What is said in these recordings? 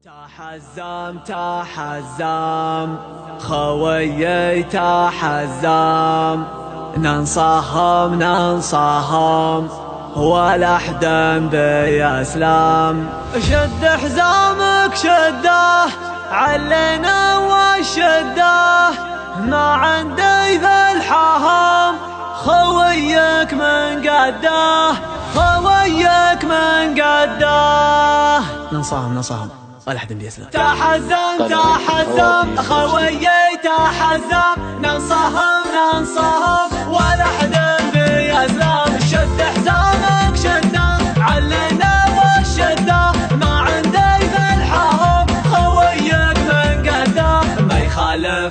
تحزم تحزم خويي تحزم، ننصهم ننصهم ولا حدا بيسلم. شد حزامك شده علينا والشده، ما عندي ذا الحهم خويك من قده، خويك من قده. ننصهم ولا حدا بيسلم. تحزم تحزم خويي تحزم، ننصهم ولا حدا بيسلم. شد حزامك شده علينا والشده، ما عندي ذا الحهم خويك من قده.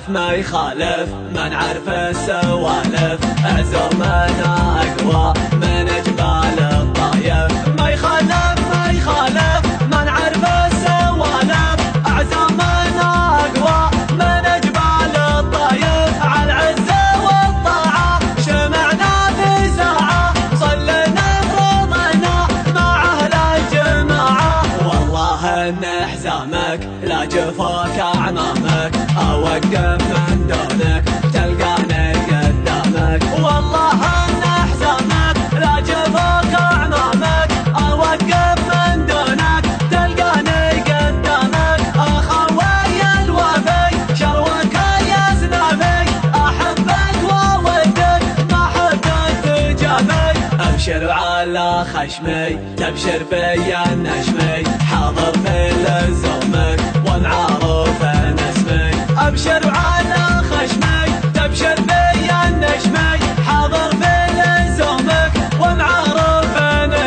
ما يخالف ما نعرف السوالف، عزومنا اقوى من جبال الطايف. ما يخالف ما نعرف السوالف، عزومنا اقوى من جبال الطايف. على العزة والطاعة شمعنا في ساعة، صلينا فرضنا مع اهل الجماعة. والله ان حزامك لا جفاك اعمامك، اوقف من دونك تلقاني قدامك. والله ان حزامك لا جفاك اعمامك، اوقف من دونك تلقاني قدامك. اخوي الوفي شروك يا زنابي، احبك وودك ما حدك تجابي. ابشر على خشمي تبشر بيا النشمي، حاضر في لزومك ومعروف اسمي. ابشر على خشمي تبشر بيا النشمي، حاضر في لزومك ومعروف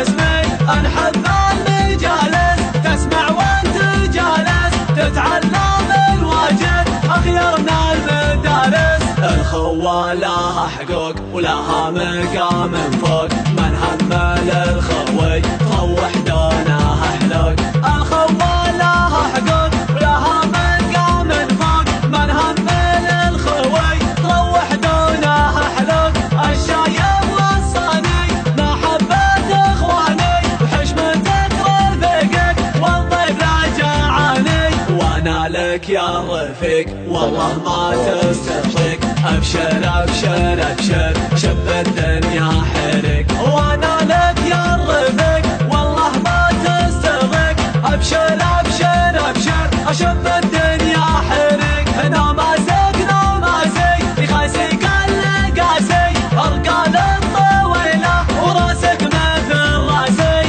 اسمي. انحب المجالس تسمع وانت جالس، تتعلم الواجد اخيرنا المدارس. الخوة لها حقوق ولها مقام فوق، من همل الخوي طوح دونها حلوق. الخوة لها حقوق ولها مقام فوق، من همل الخوي طوح دونها حلوق. الشايب وصاني محبة اخواني، وحشمتك رفيقك والضيف لا جاعاني. وانا لك يا رفيق والله ما تستطيق، ابشر ابشر ابشر شب الدنيا حرق. وانا لك يا رفيق والله ما تستطيق، ابشر ابشر ابشر اشب الدنيا حرق. نمازك نمازي يخاسي قال قاسي، ارقال الطويله وراسك مثل راسي.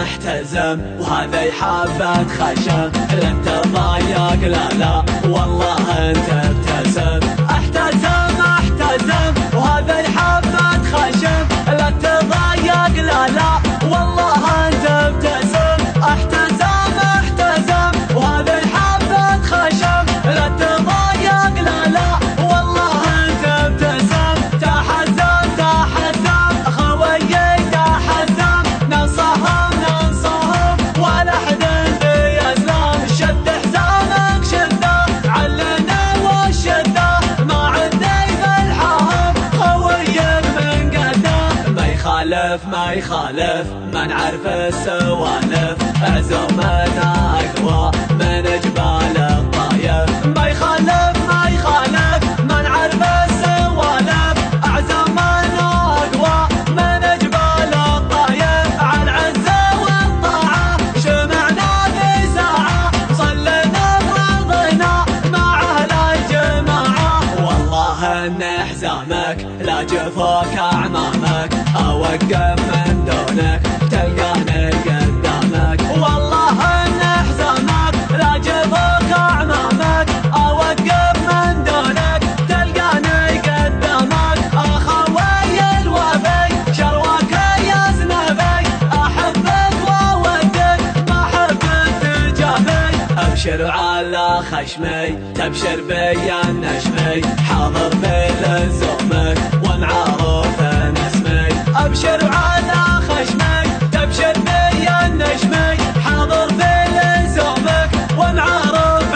احتزم وهذا حبة خشم، لن تضايق لا والله انت ابتسم. احتزم وهذا حبة خشم، لا تضايق لا والله انت ابتسم. احتزم وهذا حبة خشم، لا تضايق لا والله انت ابتسم. تحزم خويي تحزم، ننصهم ولا حدا بيسلم. شد حزامك شده علنا والشده، ما عندي ذا الحهم خويك من قده. ما يخالف ما نعرف السوالف، عزومنا اقوى من جبال الطايف. ما يخالف ما نعرف السوالف، عزومنا اقوى من جبال الطايف. على العزة والطاعة شمعنا في ساعة، صلينا فرضنا مع اهل الجماعة. والله ان حزامك لا جفاك اعمامك، اوقف من دونك تلقاني قدامك. والله ان حزامك لا جفاك اعمامك، اوقف من دونك تلقاني قدامك. اخوي الوفي شروك يا زنابي، احبك وودك ما حدك تجابي. ابشر على خشمي تبشر بيا النشمي، حاضر في لزومك ومعروف اسمي. ابشر على خشمي تبشر بيا النشمي، حاضر في لزومك ومعروف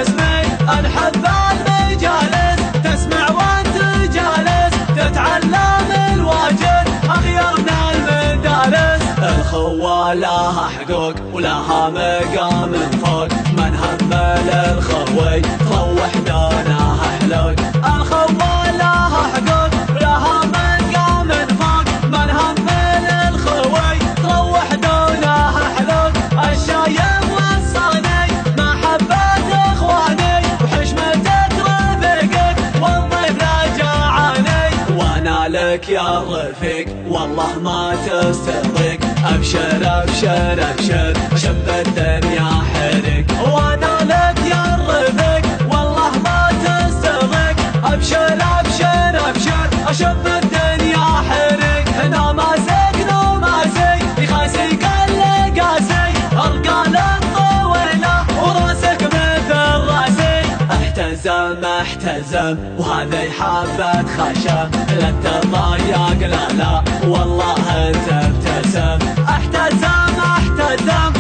اسمي. انحب المجالس تسمع وانت جالس، تتعلم الواجد اخيرنا المدارس. الخوة الخوة لها حقوق ولها مقام فوق، من همل الخوي تروح دونها حلوق. الخوة لها حقوق ولها مقام فوق، من همل الخوي تروح دونها حلوق. الشايب وصاني محبة اخواني وحشمتك رفيقك والضيف لا جاعاني، وانا لك يا رفيق والله ما تستغرق. ابشر ابشر ابشر شب الدنيا حرق، وانا لك يا رفيق والله ما تستغرق. ابشر ابشر ابشر اشب الدنيا حرق. هنا ما سكنو ما سي يخاسي كل قاسي، القال الطويله وراسك مثل راسي. احتزم احتزم وهذه حبة خشم، لا تضايق لا لا والله انت ابتسم. احتزم احتزم